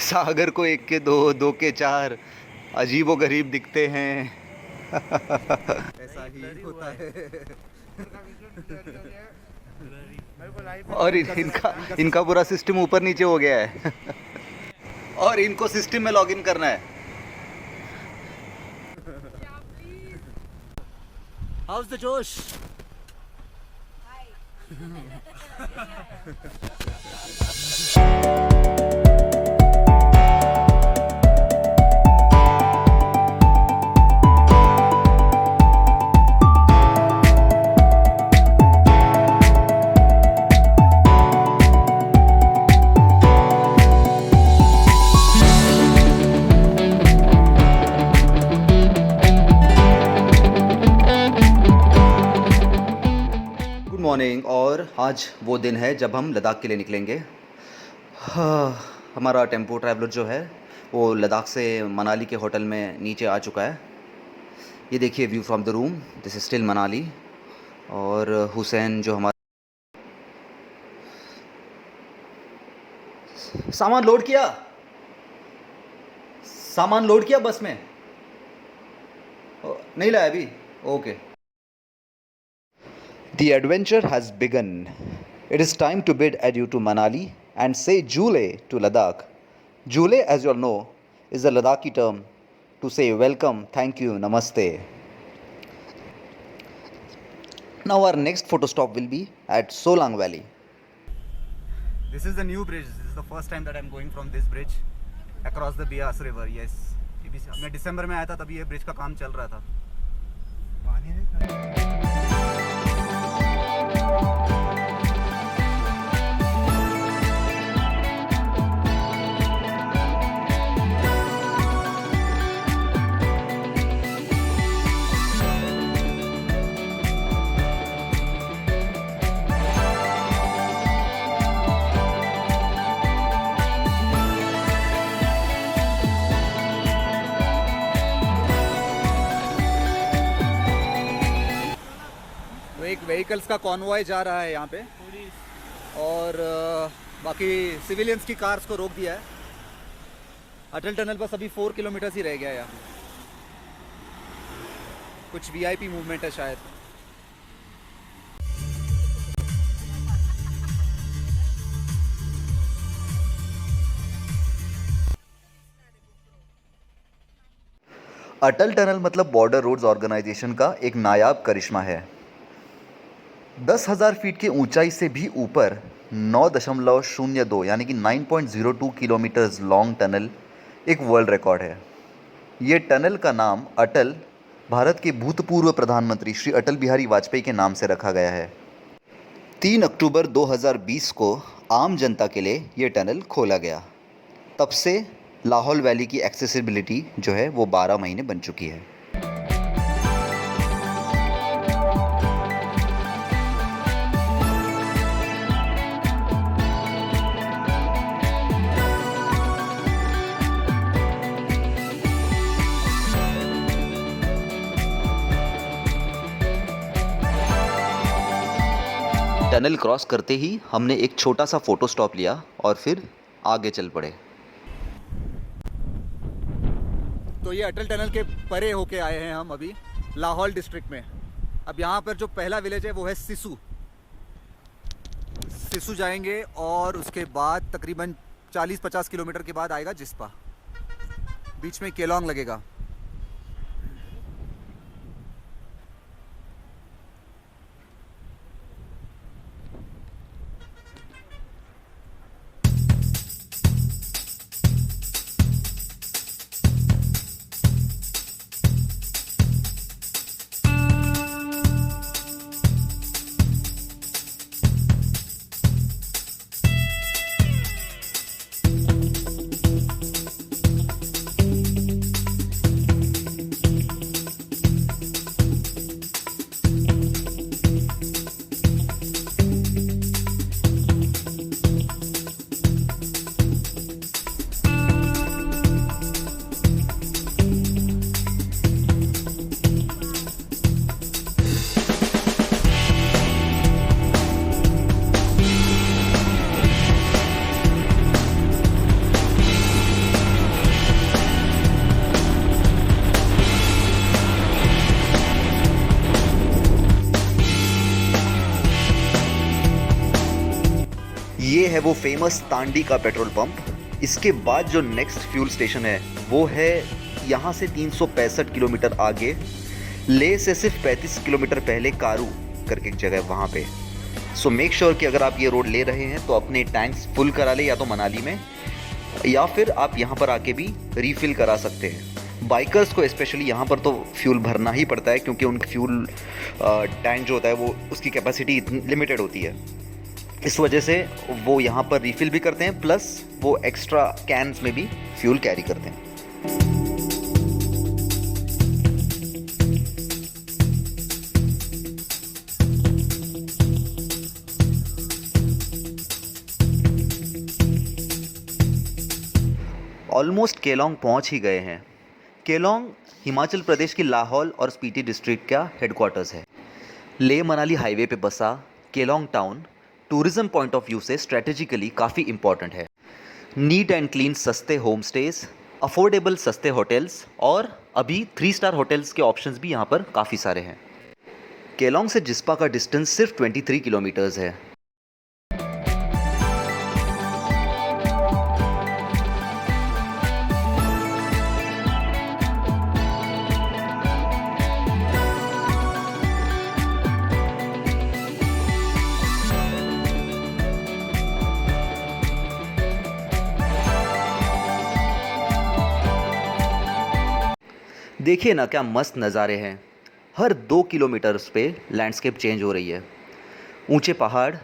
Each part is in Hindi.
सागर को एक के दो, दो के चार, अजीबो गरीब दिखते हैं। ऐसा ही होता है। और इनका पूरा सिस्टम ऊपर नीचे हो गया है। और इनको सिस्टम में लॉगिन करना है। हाउस द जोश। मॉर्निंग। और आज वो दिन है जब हम लद्दाख के लिए निकलेंगे। हमारा टेम्पो ट्रैवलर जो है वो लद्दाख से मनाली के होटल में नीचे आ चुका है। ये देखिए view from the room, this is still Manali. और हुसैन जो हमारा सामान लोड किया बस में नहीं लाया अभी। Okay. The adventure has begun. It is time to bid adieu to Manali and say Jule to Ladakh. Jule, as you all know, is a Ladakhi term to say welcome, thank you, namaste. Now our next photo stop will be at Solang Valley. This is the new bridge. This is the first time that I am going from this bridge across the Beas River. Yes. मैं दिसंबर में आया था, तभी ये ब्रिज का काम चल रहा था। एक व्हीकल्स का कॉन्वॉय जा रहा है यहाँ पे, और बाकी सिविलियंस की कार्स को रोक दिया है। अटल टनल बस अभी 4 किलोमीटर ही रह गया है। यहाँ कुछ वीआईपी मूवमेंट है शायद। अटल टनल मतलब बॉर्डर रोड्स ऑर्गेनाइजेशन का एक नायाब करिश्मा है। 10,000 फीट की ऊंचाई से भी ऊपर 9.02 यानी कि 9.02 किलोमीटर्स लॉन्ग टनल एक वर्ल्ड रिकॉर्ड है। ये टनल का नाम अटल, भारत के भूतपूर्व प्रधानमंत्री श्री अटल बिहारी वाजपेयी के नाम से रखा गया है। 3 अक्टूबर 2020 को आम जनता के लिए ये टनल खोला गया। तब से लाहौल वैली की एक्सेसिबिलिटी जो है वो 12 महीने बन चुकी है। टनल क्रॉस करते ही हमने एक छोटा सा फोटो स्टॉप लिया और फिर आगे चल पड़े। तो ये अटल टनल के परे होके आए हैं हम अभी लाहौल डिस्ट्रिक्ट में। अब यहाँ पर जो पहला विलेज है वो है सिसु जाएंगे, और उसके बाद तकरीबन 40-50 किलोमीटर के बाद आएगा जिस्पा। बीच में केलोंग लगेगा। है वो फेमस तांडी का पेट्रोल पंप। इसके बाद जो नेक्स्ट फ्यूल स्टेशन है वो है यहाँ से 365 किलोमीटर आगे, ले से सिर्फ 35 किलोमीटर पहले कारू करके एक जगह है वहाँ पे। सो मेक श्योर कि अगर आप ये रोड ले रहे हैं तो अपने टैंक्स फुल करा ले, या तो मनाली में, या फिर आप यहाँ पर आके भी रीफिल करा सकते हैं। बाइकर्स को स्पेशली यहाँ पर तो फ्यूल भरना ही पड़ता है, क्योंकि उनका फ्यूल टैंक जो होता है वो उसकी कैपेसिटी लिमिटेड होती है। इस वजह से वो यहाँ पर रीफिल भी करते हैं, प्लस वो एक्स्ट्रा कैन्स में भी फ्यूल कैरी करते हैं। ऑलमोस्ट केलोंग पहुंच ही गए हैं। केलोंग हिमाचल प्रदेश की लाहौल और स्पीति डिस्ट्रिक्ट का हेडक्वार्टर्स है। लेह मनाली हाईवे पे बसा Kelong town tourism point of view से स्ट्रेटेजिकली काफ़ी इंपॉर्टेंट है। नीट एंड क्लीन सस्ते होम स्टेज, अफोर्डेबल सस्ते होटल्स और अभी 3 स्टार होटल्स के ऑप्शंस भी यहाँ पर काफ़ी सारे हैं। केलोंग से जिस्पा का डिस्टेंस सिर्फ 23 किलोमीटर्स है। देखिए ना क्या मस्त नज़ारे हैं। हर 2 किलोमीटर्स पे लैंडस्केप चेंज हो रही है। ऊंचे पहाड़,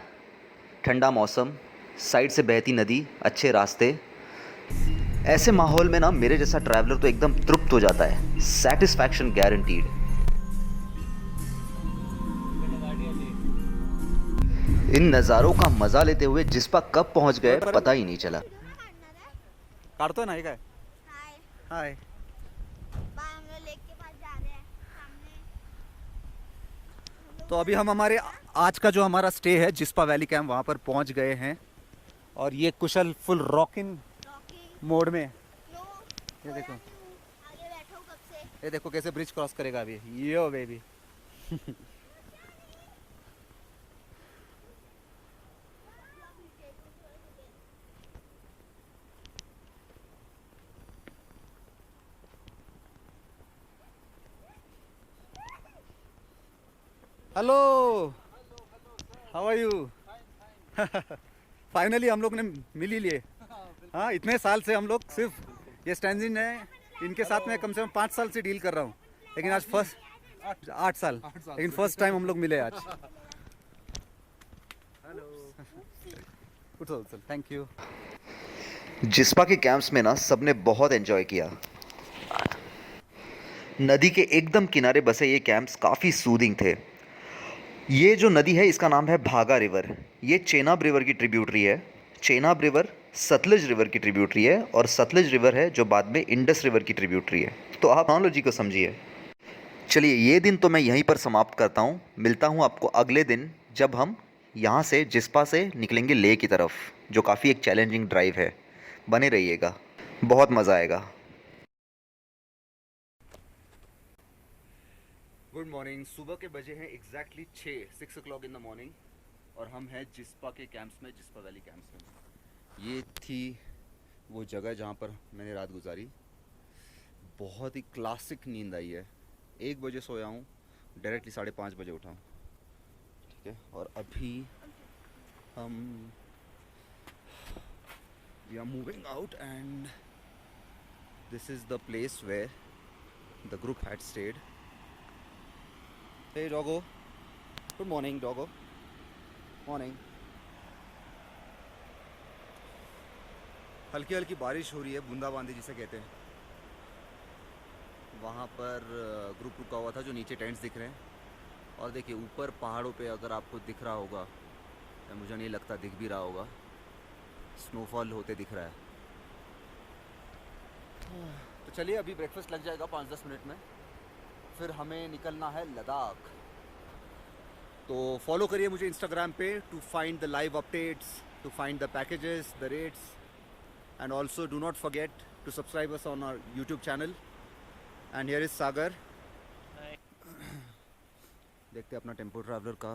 ठंडा मौसम, साइड से बहती नदी, अच्छे रास्ते। ऐसे माहौल में ना मेरे जैसा ट्रैवलर तो एकदम तृप्त हो जाता है। Satisfaction guaranteed. इन नज़ारों का मज़ा लेते हुए जिस्पा कब पहुंच गए पता ही नहीं चला। काढतो नाही काय हाय तो अभी हम हमारे आज का जो हमारा स्टे है जिस्पा वैली कैंप वहाँ पर पहुँच गए हैं। और ये कुशल फुल रॉकिंग मोड में, ये देखो कैसे ब्रिज क्रॉस करेगा अभी। Yo baby hello, how are you? Finally हम लोग ने मिल ही लिए। हाँ, इतने साल से हम लोग सिर्फ ये स्टैंजिन है, इनके साथ में कम से कम 5 साल से डील कर रहा हूँ, लेकिन आज फर्स्ट 8 साल, लेकिन फर्स्ट टाइम हम लोग मिले आज। Hello, thank you. जिस्पा के कैंप्स में ना सबने बहुत एंजॉय किया। नदी के एकदम किनारे बसे ये कैंप्स काफ़ी सूदिंग थे। ये जो नदी है इसका नाम है भागा रिवर। ये चेनाब रिवर की ट्रिब्यूटरी है। चेनाब रिवर सतलज रिवर की ट्रिब्यूटरी है, और सतलज रिवर है जो बाद में इंडस रिवर की ट्रिब्यूटरी है। तो आप टेक्नोलॉजी को समझिए। चलिए, ये दिन तो मैं यहीं पर समाप्त करता हूँ। मिलता हूँ आपको अगले दिन, जब हम यहाँ से जिस्पा से निकलेंगे लेह की तरफ, जो काफ़ी एक चैलेंजिंग ड्राइव है। बने रहिएगा, बहुत मज़ा आएगा। Good morning. सुबह के बजे हैं exactly 6 o'clock in the morning, और हम हैं जिस्पा के कैंप्स में, जिस्पा वैली कैंप्स में। ये थी वो जगह जहाँ पर मैंने रात गुजारी। बहुत ही क्लासिक नींद आई है। 1 बजे सोया हूँ, डायरेक्टली 5:30 बजे उठा हूँ। ठीक है, और अभी हम we are moving out, and this is the place where the group had stayed. Hey doggo, good morning doggo, morning। हल्की हल्की बारिश हो रही है, बूंदाबांदी जिसे कहते हैं। वहाँ पर ग्रुप रुका हुआ था, जो नीचे टेंट्स दिख रहे हैं। और देखिए ऊपर पहाड़ों पे अगर आपको दिख रहा होगा, या मुझे नहीं लगता दिख भी रहा होगा, स्नोफॉल होते दिख रहा है। तो चलिए, अभी ब्रेकफास्ट लग जाएगा 5-10 मिनट में, फिर हमें निकलना है लद्दाख। तो फॉलो करिए मुझे इंस्टाग्राम पे to find the live updates, to find the packages, the rates, and also do not forget to subscribe us on our YouTube channel. And here is Sagar. देखते हैं अपना टेम्पो ट्रैवलर का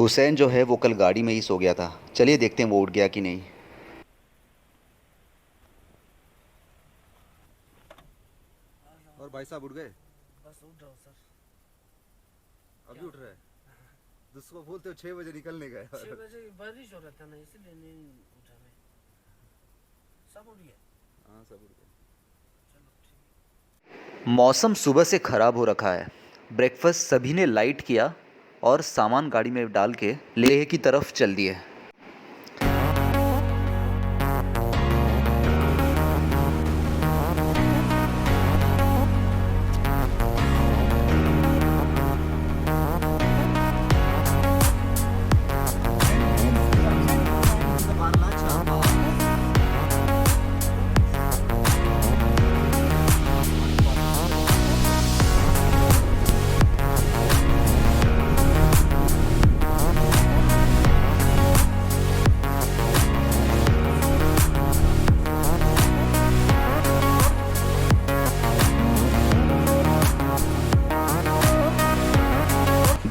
हुसैन जो है वो कल गाड़ी में ही सो गया था। चलिए देखते हैं वो उठ गया कि नहीं। और भाई साहब उठ गए? बस उठ रहा हूँ सर। अभी उठ रहे हैं? दूसरों बोलते हो 6 बजे निकलने गए। 6 बजे बारिश हो रहा था ना, इसलिए नहीं उठा मैं। सब उठ गए? हाँ सब उठ गए। चलो ठीक। मौसम सुबह से ख़राब हो रखा है। ब्रेकफास्ट सभी ने लाइट किया और सामान गाड़ी में डाल के लेह की तरफ चल दिए।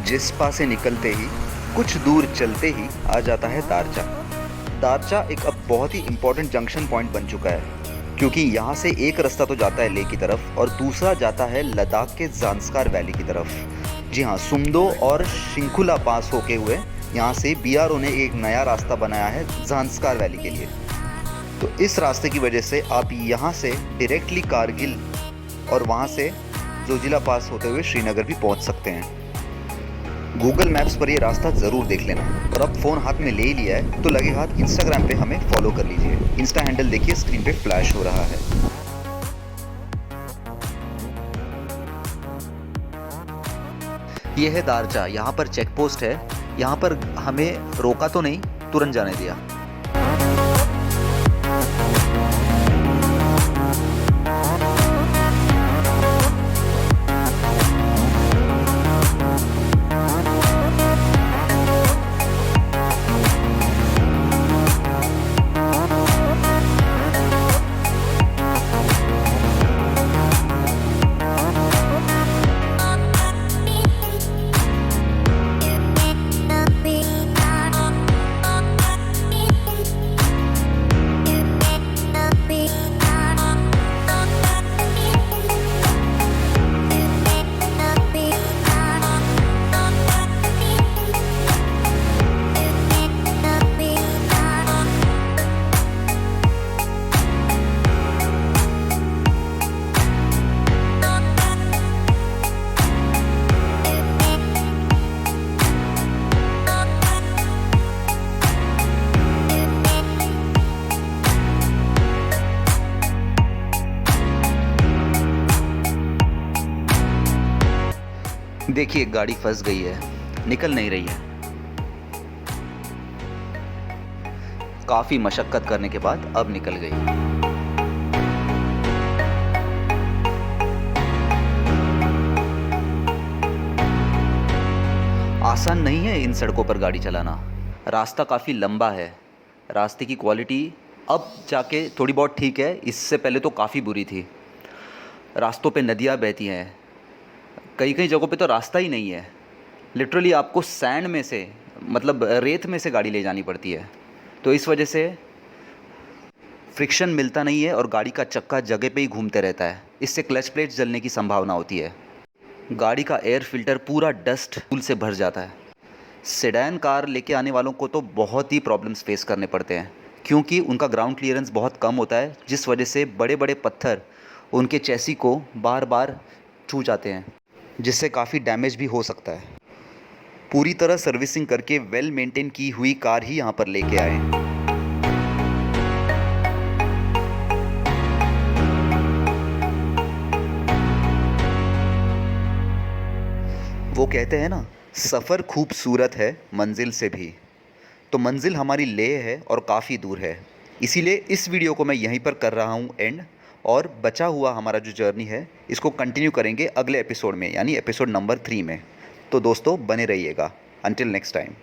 जिस्पा से निकलते ही कुछ दूर चलते ही आ जाता है दारचा। दारचा एक अब बहुत ही इम्पोर्टेंट जंक्शन पॉइंट बन चुका है, क्योंकि यहाँ से एक रास्ता तो जाता है लेह की तरफ और दूसरा जाता है लद्दाख के ज़ांस्कार वैली की तरफ। जी हाँ, सुमदो और शिंकुला पास होके हुए यहाँ से BRO ने एक नया रास्ता बनाया है ज़ांस्कार वैली के लिए। तो इस रास्ते की वजह से आप यहाँ से डायरेक्टली कारगिल और वहाँ से जोजिला पास होते हुए श्रीनगर भी पहुँच सकते हैं। गूगल मैप्स पर ये रास्ता ज़रूर देख लेना। और अब फ़ोन हाथ में ले ही लिया है तो लगे हाथ इंस्टाग्राम पे हमें फॉलो कर लीजिए। इंस्टा हैंडल देखिए स्क्रीन पे फ्लैश हो रहा है। ये है दारचा, यहाँ पर चेक पोस्ट है। यहाँ पर हमें रोका तो नहीं, तुरंत जाने दिया। देखिए गाड़ी फंस गई है, निकल नहीं रही है। काफी मशक्कत करने के बाद अब निकल गई। आसान नहीं है इन सड़कों पर गाड़ी चलाना। रास्ता काफ़ी लंबा है। रास्ते की क्वालिटी अब जाके थोड़ी बहुत ठीक है, इससे पहले तो काफ़ी बुरी थी। रास्तों पे नदियाँ बहती हैं, कई कई जगहों पे तो रास्ता ही नहीं है। लिटरली आपको सैंड में से, मतलब रेत में से गाड़ी ले जानी पड़ती है। तो इस वजह से फ्रिक्शन मिलता नहीं है और गाड़ी का चक्का जगह पे ही घूमते रहता है। इससे क्लच प्लेट जलने की संभावना होती है। गाड़ी का एयर फिल्टर पूरा डस्ट धूल से भर जाता है। सेडान कार लेके आने वालों को तो बहुत ही प्रॉब्लम्स फेस करने पड़ते हैं, क्योंकि उनका ग्राउंड क्लियरेंस बहुत कम होता है, जिस वजह से बड़े बड़े पत्थर उनके चैसी को बार बार छू जाते हैं, जिससे काफ़ी डैमेज भी हो सकता है। पूरी तरह सर्विसिंग करके वेल मेंटेन की हुई कार ही यहाँ पर लेके आए। वो कहते हैं ना, सफ़र खूबसूरत है मंजिल से भी। तो मंजिल हमारी लेह है और काफ़ी दूर है, इसीलिए इस वीडियो को मैं यहीं पर कर रहा हूँ एंड। और बचा हुआ हमारा जो जर्नी है इसको कंटिन्यू करेंगे अगले एपिसोड में, यानी एपिसोड नंबर 3 में। तो दोस्तों बने रहिएगा। Until next time.